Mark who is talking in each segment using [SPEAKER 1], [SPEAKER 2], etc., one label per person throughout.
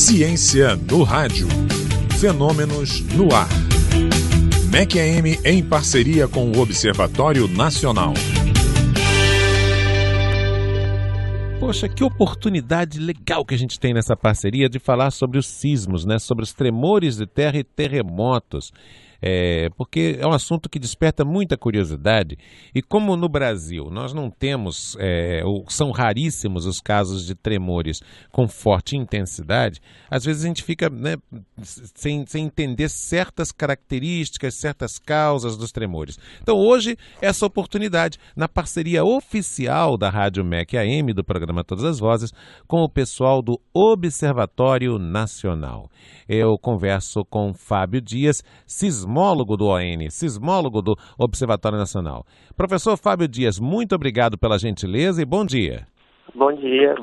[SPEAKER 1] Ciência no rádio. Fenômenos no ar. MEC AM em parceria com o Observatório Nacional.
[SPEAKER 2] Poxa, que oportunidade legal que a gente tem nessa parceria de falar sobre os sismos, né? Sobre os tremores de terra e terremotos. Porque é um assunto que desperta muita curiosidade. E como no Brasil nós não temos, são raríssimos os casos de tremores com forte intensidade, às vezes a gente fica, né, sem entender certas características, certas causas dos tremores. Então hoje, essa oportunidade, na parceria oficial da Rádio MEC AM, do programa Todas as Vozes, com o pessoal do Observatório Nacional. Eu converso com Fábio Dias, sismólogo do ON, sismólogo do Observatório Nacional. Professor Fábio Dias, muito obrigado pela gentileza e bom dia.
[SPEAKER 3] Bom dia,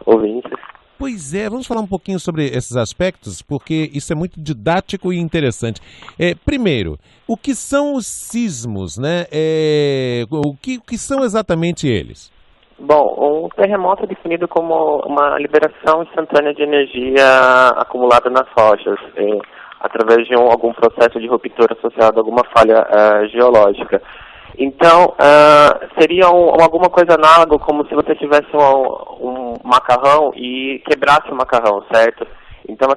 [SPEAKER 3] ouvintes.
[SPEAKER 2] Pois é, vamos falar um pouquinho sobre esses aspectos, porque isso é muito didático e interessante. Primeiro, o que são os sismos, né? O que são exatamente eles?
[SPEAKER 3] Bom, um terremoto é definido como uma liberação instantânea de energia acumulada nas rochas, através de algum processo de ruptura associado a alguma falha geológica. Então, seria alguma coisa análoga como se você tivesse um macarrão e quebrasse o macarrão, certo? Então,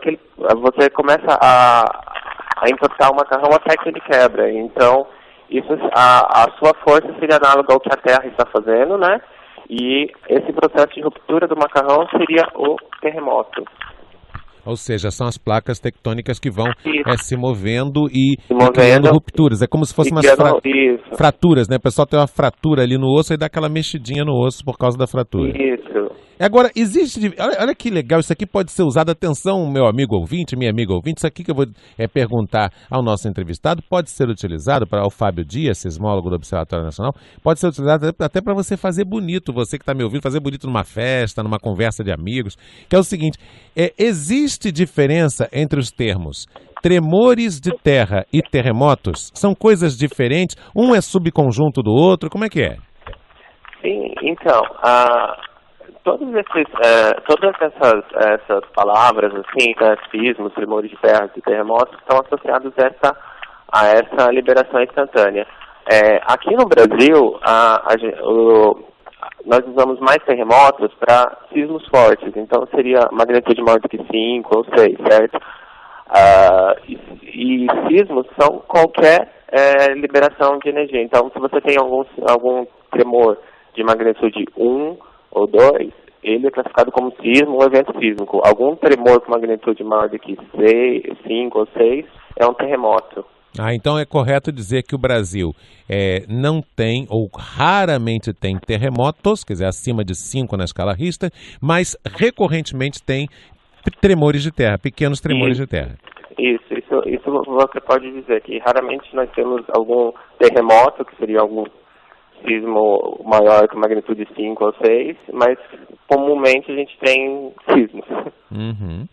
[SPEAKER 3] você começa a entortar o macarrão até que ele quebra. Então, a sua força seria análoga ao que a Terra está fazendo, né? E esse processo de ruptura do macarrão seria o terremoto.
[SPEAKER 2] Ou seja, são as placas tectônicas que vão se movendo e
[SPEAKER 3] movendo,
[SPEAKER 2] criando rupturas. É como se fossem umas fraturas, né? O pessoal tem uma fratura ali no osso e dá aquela mexidinha no osso por causa da fratura.
[SPEAKER 3] Isso.
[SPEAKER 2] Agora, olha que legal, isso aqui pode ser usado, atenção, meu amigo ouvinte, minha amiga ouvinte, isso aqui que eu vou perguntar ao nosso entrevistado, pode ser utilizado para o Fábio Dias, sismólogo do Observatório Nacional, pode ser utilizado até para você fazer bonito, você que está me ouvindo, fazer bonito numa festa, numa conversa de amigos, que é o seguinte, existe diferença entre os termos tremores de terra e terremotos? São coisas diferentes? Um é subconjunto do outro? Como é que é?
[SPEAKER 3] Sim, então, todas essas palavras, assim, sismos, tremores de terra e terremotos, estão associados a essa liberação instantânea. Aqui no Brasil, nós usamos mais terremotos para sismos fortes, então seria magnitude maior do que 5 ou 6, certo? E sismos são qualquer liberação de energia. Então, se você tem algum tremor de magnitude 1 ou 2, ele é classificado como sismo ou evento sísmico. Algum tremor com magnitude maior do que 5 ou 6 é um terremoto.
[SPEAKER 2] Então é correto dizer que o Brasil não tem, ou raramente tem terremotos, quer dizer, acima de 5 na escala Richter, mas recorrentemente tem tremores de terra, pequenos tremores de terra.
[SPEAKER 3] Isso você pode dizer que raramente nós temos algum terremoto, que seria algum sismo maior que magnitude 5 ou 6, mas comumente a gente tem sismos.
[SPEAKER 2] Uhum.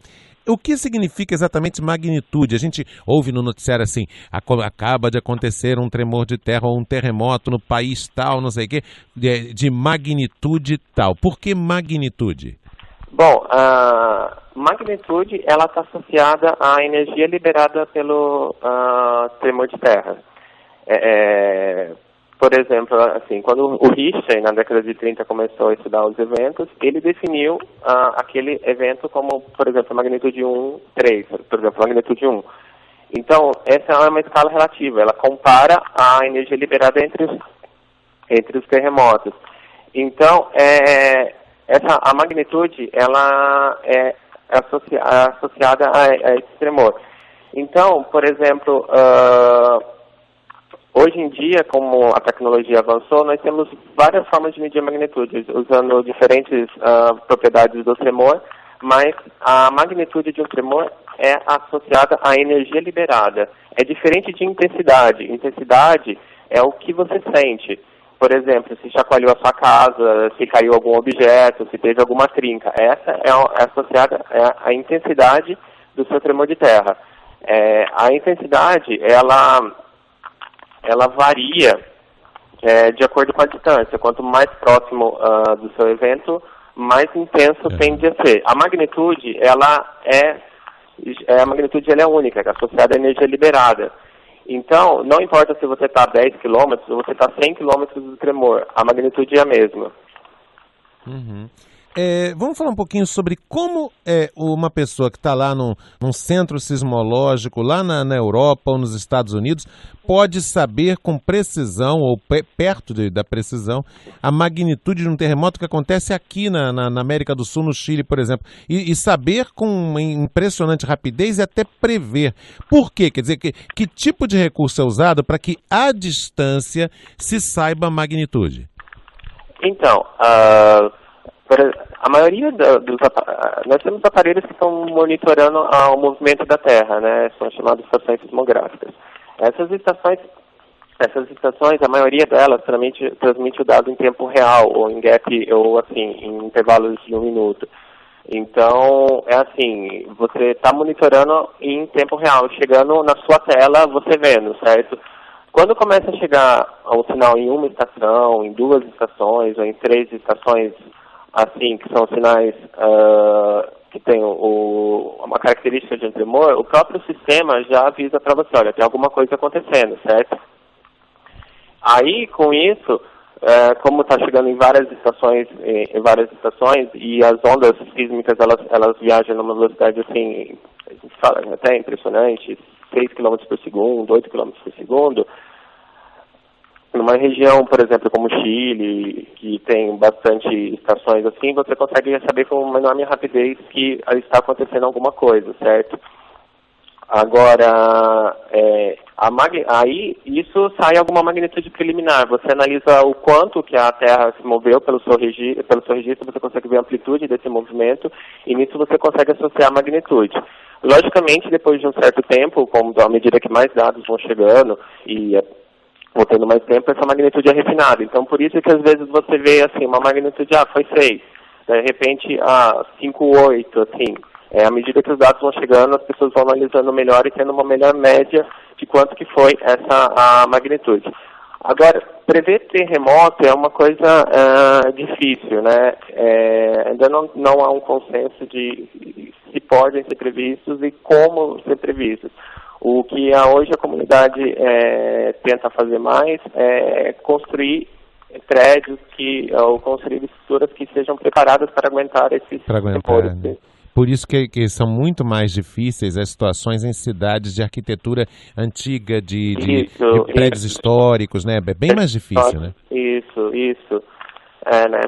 [SPEAKER 2] O que significa exatamente magnitude? A gente ouve no noticiário assim, acaba de acontecer um tremor de terra ou um terremoto no país tal, não sei o quê, de magnitude tal. Por que magnitude?
[SPEAKER 3] Bom, a magnitude ela está associada à energia liberada pelo tremor de terra. Por exemplo, assim, quando o Richter, na década de 30, começou a estudar os eventos, ele definiu aquele evento como, por exemplo, magnitude 1, 3, por exemplo, magnitude 1. Então, essa é uma escala relativa, ela compara a energia liberada entre os terremotos. Então, a magnitude, ela é associada a esse tremor. Então, por exemplo, hoje em dia, como a tecnologia avançou, nós temos várias formas de medir a magnitude, usando diferentes propriedades do tremor, mas a magnitude de um tremor é associada à energia liberada. É diferente de intensidade. Intensidade é o que você sente. Por exemplo, se chacoalhou a sua casa, se caiu algum objeto, se teve alguma trinca. Essa é associada à intensidade do seu tremor de terra. A intensidade, ela varia de acordo com a distância. Quanto mais próximo do seu evento, mais intenso tende a ser. A magnitude, ela é única, é associada à energia liberada. Então, não importa se você está a 10 km ou você está a 100 km do tremor, a magnitude é a mesma.
[SPEAKER 2] Uhum. Vamos falar um pouquinho sobre como uma pessoa que está lá num centro sismológico, lá na Europa ou nos Estados Unidos, pode saber com precisão, ou perto da precisão, a magnitude de um terremoto que acontece aqui na América do Sul, no Chile, por exemplo, e saber com uma impressionante rapidez e até prever. Por quê? Quer dizer, que tipo de recurso é usado para que, à distância, se saiba a magnitude?
[SPEAKER 3] Então, a maioria nós temos aparelhos que estão monitorando o movimento da Terra, né? São chamadas estações sismográficas. Essas estações, a maioria delas transmite o dado em tempo real, ou em gap, ou assim, em intervalos de 1 minuto. Então, é assim, você está monitorando em tempo real, chegando na sua tela, você vendo, certo? Quando começa a chegar um sinal em uma estação, em 2 estações, ou em 3 estações, assim, que são sinais que tem uma característica de tremor, o próprio sistema já avisa para você, olha, tem alguma coisa acontecendo, certo? Aí, com isso, como está chegando em várias estações, e as ondas sísmicas, elas viajam numa velocidade, assim, até impressionante, 6 km por segundo, 8 km por segundo, numa região, por exemplo, como Chile, que tem bastante estações assim, você consegue saber com uma enorme rapidez que está acontecendo alguma coisa, certo? Agora, aí isso sai alguma magnitude preliminar. Você analisa o quanto que a Terra se moveu pelo seu registro, você consegue ver a amplitude desse movimento, e nisso você consegue associar a magnitude. Logicamente, depois de um certo tempo, à medida que mais dados vão chegando e vão tendo mais tempo, essa magnitude é refinada. Então, por isso que às vezes você vê assim, uma magnitude, foi 6, de repente, 5, 8, assim. À medida que os dados vão chegando, as pessoas vão analisando melhor e tendo uma melhor média de quanto que foi a magnitude. Agora, prever terremoto é uma coisa difícil, né? Ainda não há um consenso de se podem ser previstos e como ser previstos. O que hoje a comunidade tenta fazer mais é construir prédios ou construir estruturas que sejam preparadas para aguentar esses temores.
[SPEAKER 2] Né? Por isso que são muito mais difíceis as situações em cidades de arquitetura antiga, de prédios históricos, né? É bem mais difícil, né?
[SPEAKER 3] Isso. Né?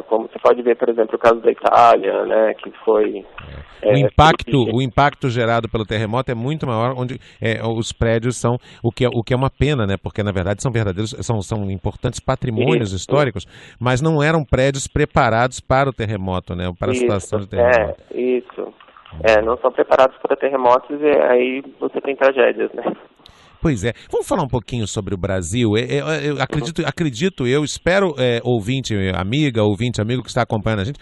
[SPEAKER 3] Como você pode ver, por exemplo, o caso da Itália, né? Que foi...
[SPEAKER 2] O impacto gerado pelo terremoto é muito maior, onde os prédios são o que é uma pena, né? Porque na verdade são importantes patrimônios históricos, mas não eram prédios preparados para o terremoto, né? Para a situação do terremoto.
[SPEAKER 3] Não são preparados para terremotos e aí você tem tragédias, né?
[SPEAKER 2] Pois é. Vamos falar um pouquinho sobre o Brasil. Eu espero, ouvinte amigo que está acompanhando a gente,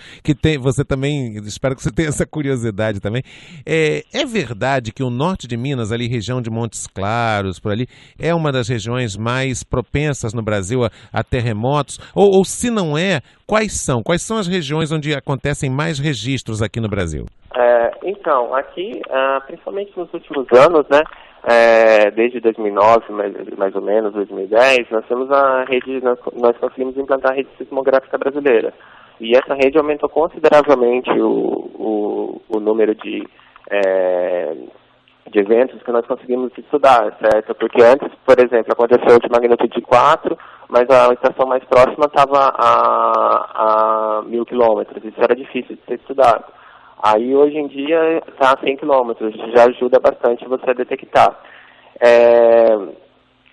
[SPEAKER 2] você também, espero que você tenha essa curiosidade também. É verdade que o norte de Minas, ali, região de Montes Claros, por ali, é uma das regiões mais propensas no Brasil a terremotos? Ou se não é, quais são? Quais são as regiões onde acontecem mais registros aqui no Brasil?
[SPEAKER 3] Então, aqui, principalmente nos últimos anos, né? Desde 2009, mais ou menos, 2010, nós temos nós conseguimos implantar a rede sismográfica brasileira. E essa rede aumentou consideravelmente o número de eventos que nós conseguimos estudar, certo? Porque antes, por exemplo, aconteceu de magnitude 4, mas a estação mais próxima estava a 1.000 quilômetros. Isso era difícil de ser estudado. Aí, hoje em dia, está a 100 quilômetros, já ajuda bastante você a detectar.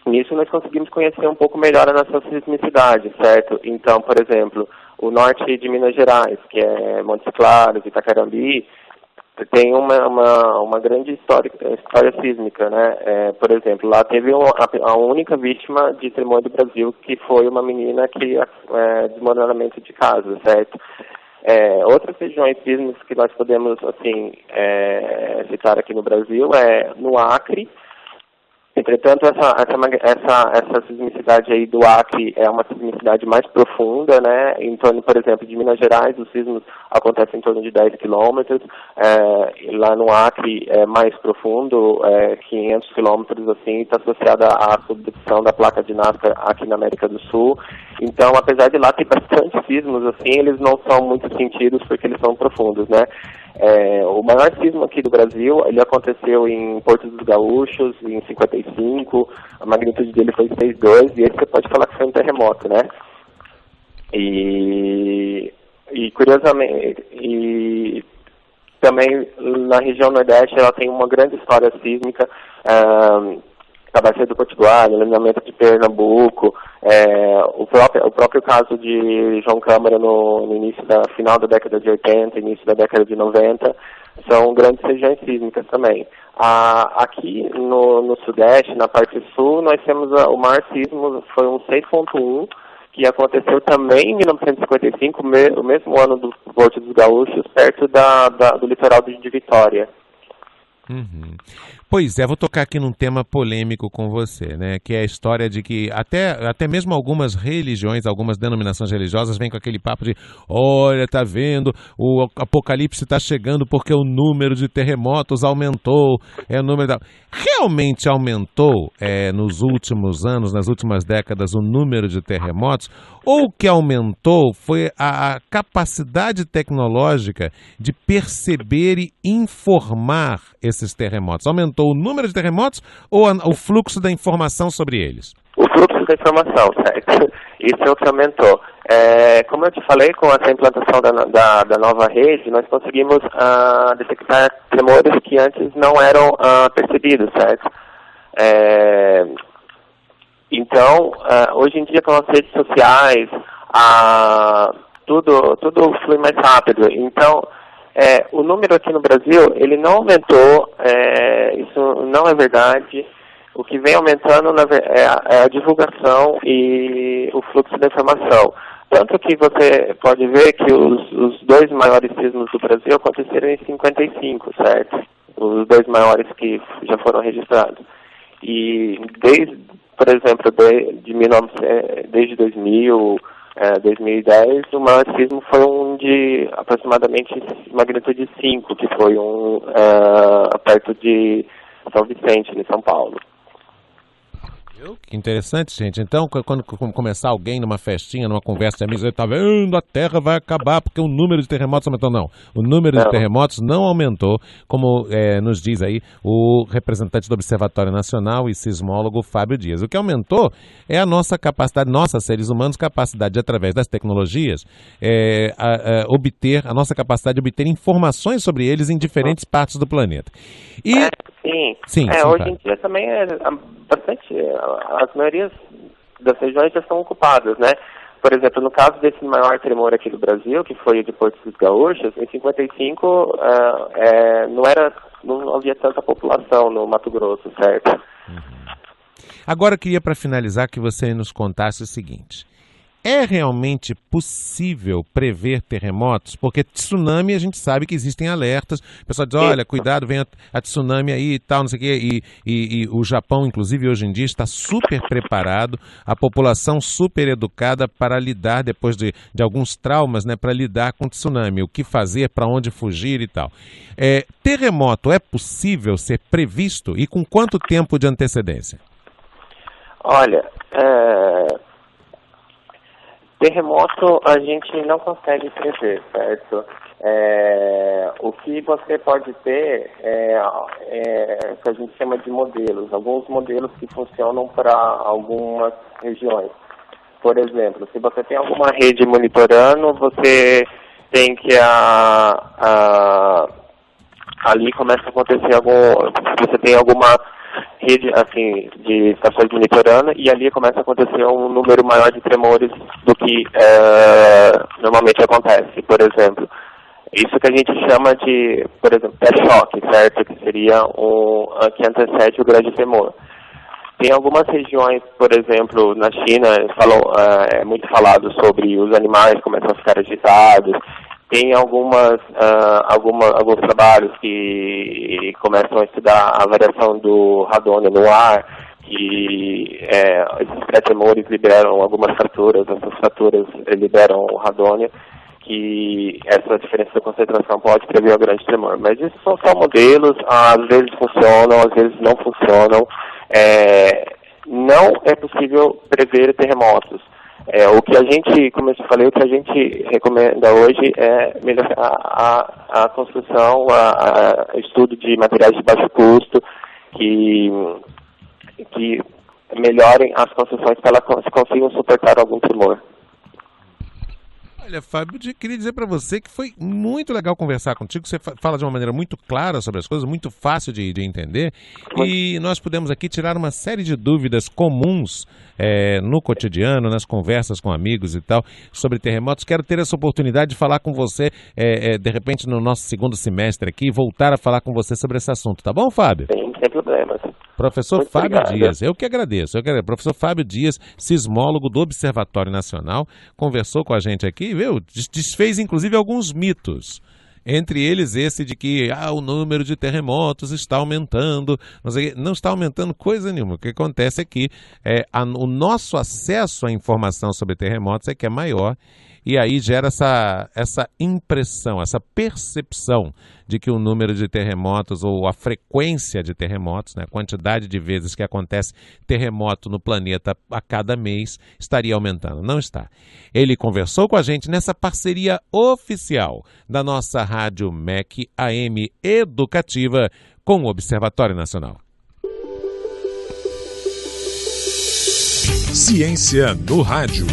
[SPEAKER 3] Nisso, nós conseguimos conhecer um pouco melhor a nossa sismicidade, certo? Então, por exemplo, o norte de Minas Gerais, que é Montes Claros, Itacarambi, tem uma grande história sísmica, né? Por exemplo, lá teve a única vítima de tremor do Brasil, que foi uma menina que desmoronamento de casa, certo? Outras regiões sísmicas que nós podemos, assim, citar aqui no Brasil no Acre, Entretanto, essa sismicidade aí do Acre é uma sismicidade mais profunda, né? Em torno, por exemplo, de Minas Gerais, os sismos acontecem em torno de 10 quilômetros. Lá no Acre é mais profundo, 500 quilômetros, assim, está associada à subdução da placa de Nazca aqui na América do Sul. Então, apesar de lá ter bastante sismos, assim, eles não são muito sentidos porque eles são profundos, né? O maior sismo aqui do Brasil, ele aconteceu em Porto dos Gaúchos, em 55, a magnitude dele foi 6,2, e esse você pode falar que foi um terremoto, né? E curiosamente, e também na região Nordeste ela tem uma grande história sísmica, Cabaceira do Potiguar, alinhamento de Pernambuco, o próprio caso de João Câmara no final da década de 80, início da década de 90, são grandes regiões sísmicas também. Aqui no Sudeste, na parte sul, nós temos o maior sismo, foi um 6,1, que aconteceu também em 1955, o mesmo ano do Porto dos Gaúchos, perto do litoral de Vitória.
[SPEAKER 2] Uhum. Pois é, vou tocar aqui num tema polêmico com você, né? Que é a história de que até mesmo algumas religiões, algumas denominações religiosas vêm com aquele papo de olha, tá vendo, o apocalipse está chegando porque o número de terremotos aumentou, Realmente aumentou nos últimos anos, nas últimas décadas, o número de terremotos, ou o que aumentou foi a capacidade tecnológica de perceber e informar esses terremotos? Aumentou o número de terremotos ou o fluxo da informação sobre eles?
[SPEAKER 3] O fluxo da informação, certo? Isso é o que aumentou. Como eu te falei, com essa implantação da nova rede, nós conseguimos detectar tremores que antes não eram percebidos, certo? Então, hoje em dia, com as redes sociais, tudo flui mais rápido. Então, o número aqui no Brasil, ele não aumentou, isso não é verdade. O que vem aumentando é a divulgação e o fluxo da informação. Tanto que você pode ver que os dois maiores sismos do Brasil aconteceram em 55, certo? Os dois maiores que já foram registrados. E por exemplo, desde 2000, 2010, o maior sismo foi um de aproximadamente magnitude 5, que foi perto de São Vicente, em São Paulo.
[SPEAKER 2] Que interessante, gente. Então, quando começar alguém numa festinha, numa conversa de amigos, ele tá vendo, a Terra vai acabar porque o número de terremotos aumentou. Não, o número de terremotos não aumentou, como nos diz aí o representante do Observatório Nacional e sismólogo Fábio Dias. O que aumentou é a nossa capacidade, seres humanos, capacidade de, através das tecnologias, a nossa capacidade de obter informações sobre eles em diferentes partes do planeta. Sim,
[SPEAKER 3] hoje em dia também bastante, as maiorias das regiões já estão ocupadas, né? Por exemplo, no caso desse maior tremor aqui do Brasil, que foi o de Porto dos Gaúchos, em 55 não havia tanta população no Mato Grosso, certo?
[SPEAKER 2] Uhum. Agora eu queria, para finalizar, que você nos contasse o seguinte: é realmente possível prever terremotos? Porque tsunami a gente sabe que existem alertas. O pessoal diz, olha, cuidado, vem a tsunami aí e tal, não sei o quê. E o Japão, inclusive, hoje em dia está super preparado, a população super educada para lidar, depois de alguns traumas, né, para lidar com tsunami. O que fazer, para onde fugir e tal. Terremoto é possível ser previsto e com quanto tempo de antecedência?
[SPEAKER 3] Olha, terremoto a gente não consegue prever, certo? O que você pode ter o que a gente chama de modelos, alguns modelos que funcionam para algumas regiões. Por exemplo, se você tem alguma rede monitorando, você tem que ali começa a acontecer você tem alguma rede assim de estações monitorando e ali começa a acontecer um número maior de tremores do que normalmente acontece. Por exemplo, isso que a gente chama de, por exemplo, pré-choque, certo? Que seria que antecede o grande tremor. Tem algumas regiões, por exemplo, na China, é muito falado sobre os animais começam a ficar agitados. Tem alguns trabalhos que começam a estudar a variação do radônio no ar, que esses pré-tremores liberam algumas fraturas, essas fraturas liberam o radônio, que essa diferença de concentração pode prever o grande tremor. Mas isso são só modelos, às vezes funcionam, às vezes não funcionam. Não é possível prever terremotos. O que a gente, como eu te falei, o que a gente recomenda hoje é melhorar a construção, estudo de materiais de baixo custo, que melhorem as construções para elas consigam suportar algum tremor.
[SPEAKER 2] Olha, Fábio, eu queria dizer para você que foi muito legal conversar contigo. Você fala de uma maneira muito clara sobre as coisas, muito fácil de entender. E nós pudemos aqui tirar uma série de dúvidas comuns no cotidiano, nas conversas com amigos e tal, sobre terremotos. Quero ter essa oportunidade de falar com você, de repente, no nosso segundo semestre aqui, voltar a falar com você sobre esse assunto. Tá bom, Fábio?
[SPEAKER 3] Sem problemas.
[SPEAKER 2] Professor
[SPEAKER 3] Muito
[SPEAKER 2] Fábio
[SPEAKER 3] obrigado.
[SPEAKER 2] Dias, eu que agradeço. Professor Fábio Dias, sismólogo do Observatório Nacional, conversou com a gente aqui, viu? Desfez inclusive alguns mitos. Entre eles esse de que o número de terremotos está aumentando. Não está aumentando coisa nenhuma. O que acontece é que o nosso acesso à informação sobre terremotos é que é maior. E aí gera essa impressão, essa percepção de que o número de terremotos ou a frequência de terremotos, né, a quantidade de vezes que acontece terremoto no planeta a cada mês, estaria aumentando. Não está. Ele conversou com a gente nessa parceria oficial da nossa rádio MEC AM Educativa com o Observatório Nacional.
[SPEAKER 1] Ciência no rádio.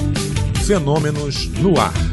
[SPEAKER 1] Fenômenos no ar.